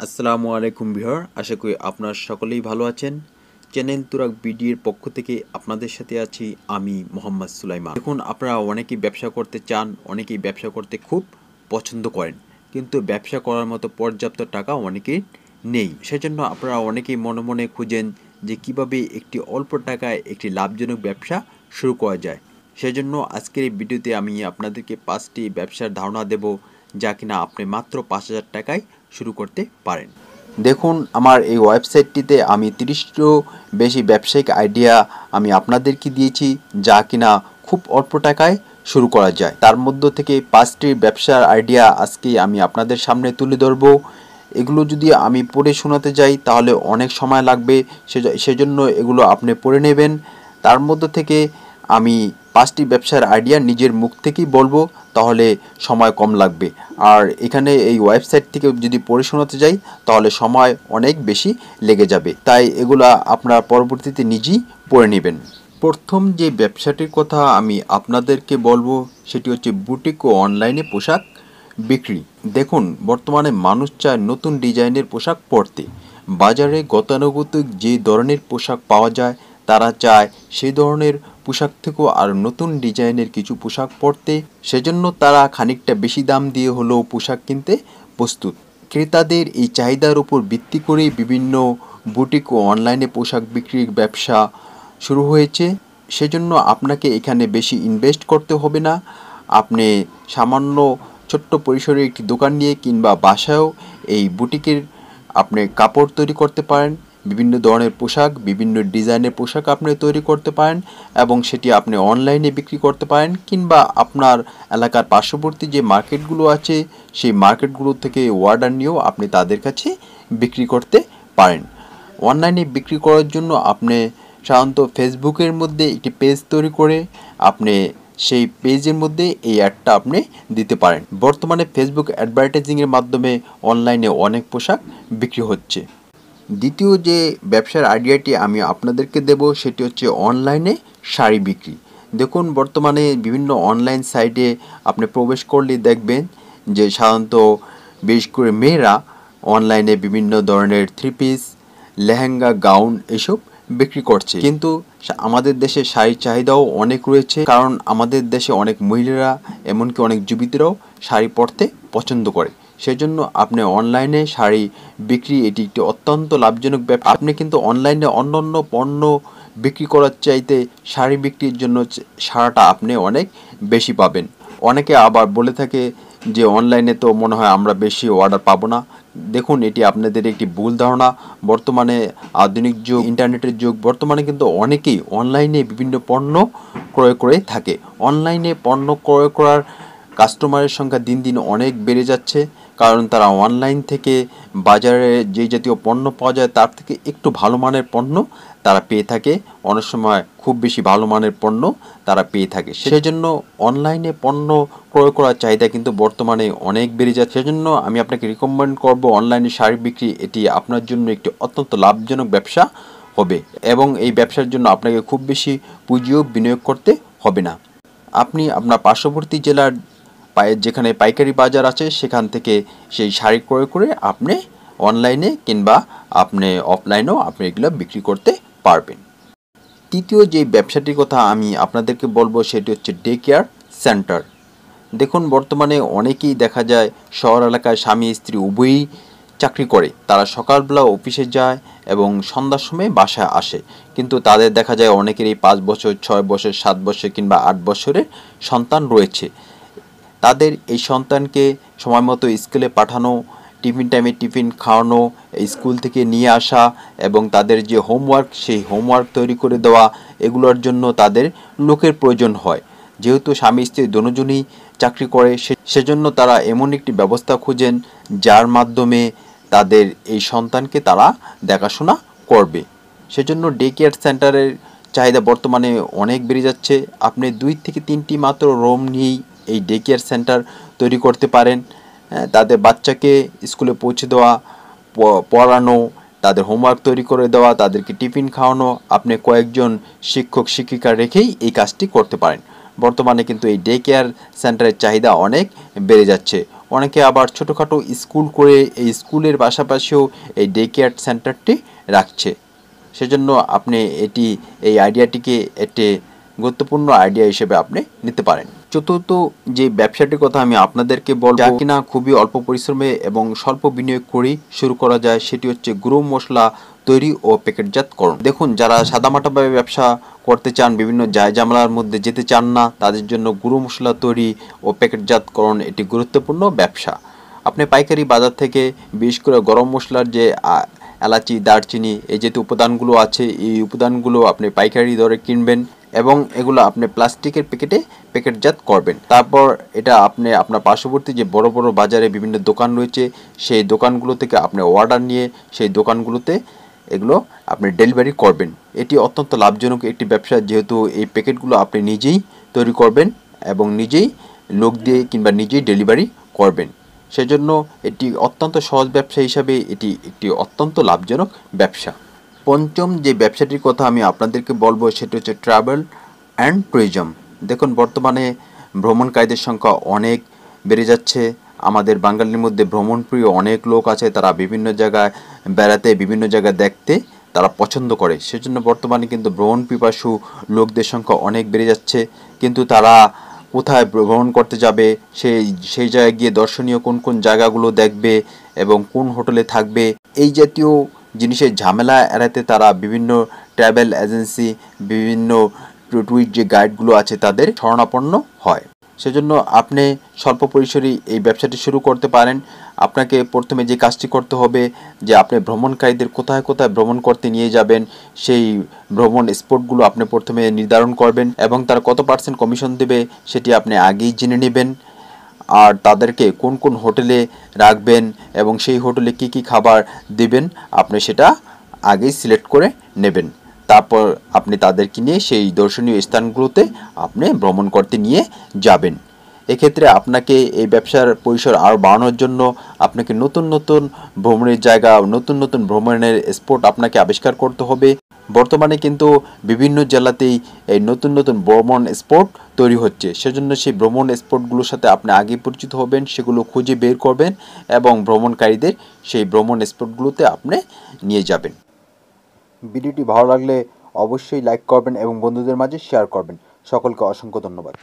আসসালামু আলাইকুম ভিউয়ার, আশা করি আপনারা সকলেই ভালো আছেন। চ্যানেল তুরাগ বিডির পক্ষ থেকে আপনাদের সাথে আছি আমি মোহাম্মদ সুলাইমান। দেখুন, আপনারা অনেকেই ব্যবসা করতে চান, অনেকেই ব্যবসা করতে খুব পছন্দ করেন, কিন্তু ব্যবসা করার মতো পর্যাপ্ত টাকা অনেকের নেই। সেজন্য আপনারা অনেকেই মনে মনে খুঁজেন যে কিভাবে একটি অল্প টাকায় একটি লাভজনক ব্যবসা শুরু করা যায়। সেজন্য আজকের এই ভিডিওতে আমি আপনাদেরকে 5টি ব্যবসার ধারণা দেব, যা কিনা আপনি মাত্র 5,000 টাকায় শুরু করতে পারেন। দেখুন, আমার এই ওয়েবসাইটটিতে আমি 30টিরও বেশি ব্যবসায়িক আইডিয়া আমি আপনাদেরকে দিয়েছি, যা কিনা খুব অল্প টাকায় শুরু করা যায়। তার মধ্য থেকে 5টি ব্যবসার আইডিয়া আজকে আমি আপনাদের সামনে তুলে ধরব। এগুলো যদি আমি পড়ে শোনাতে যাই তাহলে অনেক সময় লাগবে, সেজন্য এগুলো আপনি পড়ে নেবেন। তার মধ্য থেকে আমি 5টি ব্যবসার আইডিয়া নিজের মুখ থেকেই বলবো, তাহলে সময় কম লাগবে। আর এখানে এই ওয়েবসাইট থেকে যদি পড়ে শোনাতে যাই তাহলে সময় অনেক বেশি লেগে যাবে, তাই এগুলা আপনারা পরবর্তীতে নিজেই পড়ে নেবেন। প্রথম যে ব্যবসাটির কথা আমি আপনাদেরকে বলবো সেটি হচ্ছে বুটিক ও অনলাইনে পোশাক বিক্রি। দেখুন, বর্তমানে মানুষ চায় নতুন ডিজাইনের পোশাক পরতে। বাজারে গতানুগতিক যে ধরনের পোশাক পাওয়া যায় তারা চায় সেই ধরনের পোশাক থেকেও আর নতুন ডিজাইনের কিছু পোশাক পরতে। সেজন্য তারা খানিকটা বেশি দাম দিয়ে হলেও পোশাক কিনতে প্রস্তুত। ক্রেতাদের এই চাহিদার উপর ভিত্তি করে বিভিন্ন বুটিক ও অনলাইনে পোশাক বিক্রির ব্যবসা শুরু হয়েছে। সেজন্য আপনাকে এখানে বেশি ইনভেস্ট করতে হবে না। আপনি সামান্য ছোট্ট পরিসরে একটি দোকান নিয়ে কিংবা বাসায়ও এই বুটিকের আপনি কাপড় তৈরি করতে পারেন। বিভিন্ন ধরনের পোশাক, বিভিন্ন ডিজাইনের পোশাক আপনি তৈরি করতে পারেন এবং সেটি আপনি অনলাইনে বিক্রি করতে পারেন, কিংবা আপনার এলাকার পার্শ্ববর্তী যে মার্কেটগুলো আছে সেই মার্কেটগুলো থেকে অর্ডার নিয়েও আপনি তাদের কাছে বিক্রি করতে পারেন। অনলাইনে বিক্রি করার জন্য আপনি সাধারণত ফেসবুকের মধ্যে একটি পেজ তৈরি করে আপনি সেই পেজের মধ্যে এই অ্যাডটা আপনি দিতে পারেন। বর্তমানে ফেসবুক অ্যাডভার্টাইজিংয়ের মাধ্যমে অনলাইনে অনেক পোশাক বিক্রি হচ্ছে। দ্বিতীয় যে ব্যবসার আইডিয়াটি আমি আপনাদেরকে দেব সেটি হচ্ছে অনলাইনে শাড়ি বিক্রি। দেখুন, বর্তমানে বিভিন্ন অনলাইন সাইটে আপনি প্রবেশ করলে দেখবেন যে সাধারণত বিশেষ করে মেয়েরা অনলাইনে বিভিন্ন ধরনের থ্রি পিস, লেহেঙ্গা, গাউন এসব বিক্রি করছে। কিন্তু আমাদের দেশে শাড়ির চাহিদাও অনেক রয়েছে, কারণ আমাদের দেশে অনেক মহিলারা, এমনকি অনেক যুবতীরাও শাড়ি পরতে পছন্দ করে। সেজন্য আপনি অনলাইনে শাড়ি বিক্রি, এটি একটি অত্যন্ত লাভজনক ব্যবসা। আপনি কিন্তু অনলাইনে অন্যান্য পণ্য বিক্রি করার চাইতে শাড়ি বিক্রির জন্য ছাড়াটা আপনি অনেক বেশি পাবেন। অনেকে আবার বলে থাকে যে অনলাইনে তো মনে হয় আমরা বেশি অর্ডার পাবো না। দেখুন, এটি আপনাদের একটি ভুল ধারণা। বর্তমানে আধুনিক যুগ, ইন্টারনেটের যুগ। বর্তমানে কিন্তু অনেকেই অনলাইনে বিভিন্ন পণ্য ক্রয় করে থাকে। অনলাইনে পণ্য ক্রয় করার কাস্টমারের সংখ্যা দিন দিন অনেক বেড়ে যাচ্ছে, কারণ তারা অনলাইন থেকে বাজারে যে জাতীয় পণ্য পাওয়া যায় তার থেকে একটু ভালো মানের পণ্য তারা পেয়ে থাকে। অনেক সময় খুব বেশি ভালো মানের পণ্য তারা পেয়ে থাকে। সেজন্য অনলাইনে পণ্য ক্রয় করার চাহিদা কিন্তু বর্তমানে অনেক বেড়ে যাচ্ছে। সেজন্য আমি আপনাকে রিকমেন্ড করব অনলাইনে শাড়ি বিক্রি। এটি আপনার জন্য একটি অত্যন্ত লাভজনক ব্যবসা হবে এবং এই ব্যবসার জন্য আপনাকে খুব বেশি পুঁজিও বিনিয়োগ করতে হবে না। আপনি আপনার পার্শ্ববর্তী জেলার যেখানে পাইকারি বাজার আছে সেখান থেকে সেই শাড়ি ক্রয় করে আপনি অনলাইনে কিংবা আপনি অফলাইনেও আপনি এগুলো বিক্রি করতে পারবেন। তৃতীয় যে ব্যবসাটির কথা আমি আপনাদেরকে বলবো সেটি হচ্ছে ডে কেয়ার সেন্টার। দেখুন, বর্তমানে অনেকেই দেখা যায় শহর এলাকায় স্বামী স্ত্রী উভয়ই চাকরি করে। তারা সকালবেলা অফিসে যায় এবং সন্ধ্যার সময় বাসায় আসে, কিন্তু তাদের দেখা যায় অনেকেরই 5 বছর, 6 বছর, 7 বছর কিংবা 8 বছরের সন্তান রয়েছে। তাদের এই সন্তানকে সময় মতো স্কুলে পাঠানো, টিফিন টাইমে টিফিন খাওয়ানো, স্কুল থেকে নিয়ে আসা এবং তাদের যে হোমওয়ার্ক সেই হোমওয়ার্ক তৈরি করে দেওয়া, এগুলোর জন্য তাদের লোকের প্রয়োজন হয়। যেহেতু স্বামী স্ত্রী দুজনই চাকরি করে, সেজন্য তারা এমন একটি ব্যবস্থা খুঁজেন যার মাধ্যমে তাদের এই সন্তানকে তারা দেখাশোনা করবে। সেজন্য ডে কেয়ার সেন্টারের চাহিদা বর্তমানে অনেক বেড়ে যাচ্ছে। আপনি 2 থেকে 3টি মাত্র রুম নিয়েই এই ডে কেয়ার সেন্টার তৈরি করতে পারেন। তাদের বাচ্চাকে স্কুলে পৌঁছে দেওয়া, পড়ানো, তাদের হোমওয়ার্ক তৈরি করে দেওয়া, তাদেরকে টিফিন খাওয়ানো, আপনি কয়েকজন শিক্ষক শিক্ষিকা রেখেই এই কাজটি করতে পারেন। বর্তমানে কিন্তু এই ডে কেয়ার সেন্টারের চাহিদা অনেক বেড়ে যাচ্ছে। অনেকে আবার ছোটোখাটো স্কুল করে এই স্কুলের পাশাপাশিও এই ডে কেয়ার সেন্টারটি রাখছে। সেজন্য আপনি এই আইডিয়াটিকে একটি গুরুত্বপূর্ণ আইডিয়া হিসেবে আপনি নিতে পারেন। চতুর্থ যে ব্যবসাটির কথা আমি আপনাদেরকে বলবো, যা কিনা খুবই অল্প পরিশ্রমে এবং স্বল্প বিনিয়োগ করেই শুরু করা যায়, সেটি হচ্ছে গুঁড়ো মশলা তৈরি ও প্যাকেটজাতকরণ। দেখুন, যারা সাদামাটাভাবে ব্যবসা করতে চান, বিভিন্ন জায়জামেলার মধ্যে যেতে চান না, তাদের জন্য গুঁড়ো মশলা তৈরি ও প্যাকেটজাতকরণ এটি গুরুত্বপূর্ণ ব্যবসা। আপনি পাইকারি বাজার থেকে বিশেষ করে গরম মশলার যে এলাচি, দারচিনি এই জাতীয় উপাদানগুলো আছে, এই উপাদানগুলো আপনি পাইকারি দরে কিনবেন এবং এগুলো আপনি প্লাস্টিকের প্যাকেটজাত করবেন। তারপর এটা আপনি আপনার পার্শ্ববর্তী যে বড় বড় বাজারে বিভিন্ন দোকান রয়েছে, সেই দোকানগুলো থেকে আপনি অর্ডার নিয়ে সেই দোকানগুলোতে এগুলো আপনি ডেলিভারি করবেন। এটি অত্যন্ত লাভজনক একটি ব্যবসা, যেহেতু এই প্যাকেটগুলো আপনি নিজেই তৈরি করবেন এবং নিজেই লোক দিয়ে কিংবা নিজেই ডেলিভারি করবেন। সেজন্য এটি অত্যন্ত সহজ ব্যবসা হিসাবে এটি একটি অত্যন্ত লাভজনক ব্যবসা। পঞ্চম যে ব্যবসাটির কথা আমি আপনাদেরকে বলবো, সেটা হচ্ছে ট্রাভেল অ্যান্ড ট্যুরিজম। দেখুন, বর্তমানে ভ্রমণকারীদের সংখ্যা অনেক বেড়ে যাচ্ছে। আমাদের বাঙালির মধ্যে ভ্রমণপ্রিয় অনেক লোক আছে, তারা বিভিন্ন জায়গায় বেড়াতে, বিভিন্ন জায়গায় দেখতে তারা পছন্দ করে। সেজন্য বর্তমানে কিন্তু ভ্রমণ পিপাসু লোকদের সংখ্যা অনেক বেড়ে যাচ্ছে। কিন্তু তারা কোথায় ভ্রমণ করতে যাবে, সেই জায়গায় গিয়ে দর্শনীয় কোন কোন জায়গাগুলো দেখবে এবং কোন হোটেলে থাকবে, এই জাতীয় জিনিসের ঝামেলা এড়াতে তারা বিভিন্ন ট্রাভেল এজেন্সি, বিভিন্ন ট্যুরিস্ট যে গাইডগুলো আছে তাদের শরণাপন্ন হয়। সেজন্য আপনি স্বল্প পরিসরে এই ব্যবসাটি শুরু করতে পারেন। আপনাকে প্রথমে যে কাজটি করতে হবে, যে আপনি ভ্রমণকারীদের কোথায় কোথায় ভ্রমণ করতে নিয়ে যাবেন, সেই ভ্রমণ স্পটগুলো আপনি প্রথমে নির্ধারণ করবেন এবং তার কত পার্সেন্ট কমিশন দেবে সেটি আপনি আগেই জেনে নেবেন। আর তাদেরকে কোন কোন হোটেলে রাখবেন এবং সেই হোটেলে কি কি খাবার দেবেন আপনি সেটা আগেই সিলেক্ট করে নেবেন। তারপর আপনি তাদেরকে নিয়ে সেই দর্শনীয় স্থানগুলোতে আপনি ভ্রমণ করতে নিয়ে যাবেন। এক্ষেত্রে আপনাকে এই ব্যবসার পরিসর আরও বাড়ানোর জন্য আপনাকে নতুন নতুন ভ্রমণের জায়গা, নতুন নতুন ভ্রমণের স্পট আপনাকে আবিষ্কার করতে হবে। বর্তমানে কিন্তু বিভিন্ন জেলাতেই এই নতুন নতুন ভ্রমণ স্পট তৈরি হচ্ছে। সেজন্য সেই ভ্রমণ স্পটগুলোর সাথে আপনি আগে পরিচিত হবেন, সেগুলো খুঁজে বের করবেন এবং ভ্রমণকারীদের সেই ভ্রমণ স্পটগুলোতে আপনি নিয়ে যাবেন। ভিডিওটি ভালো লাগলে অবশ্যই লাইক করবেন এবং বন্ধুদের মাঝে শেয়ার করবেন। সকলকে অসংখ্য ধন্যবাদ।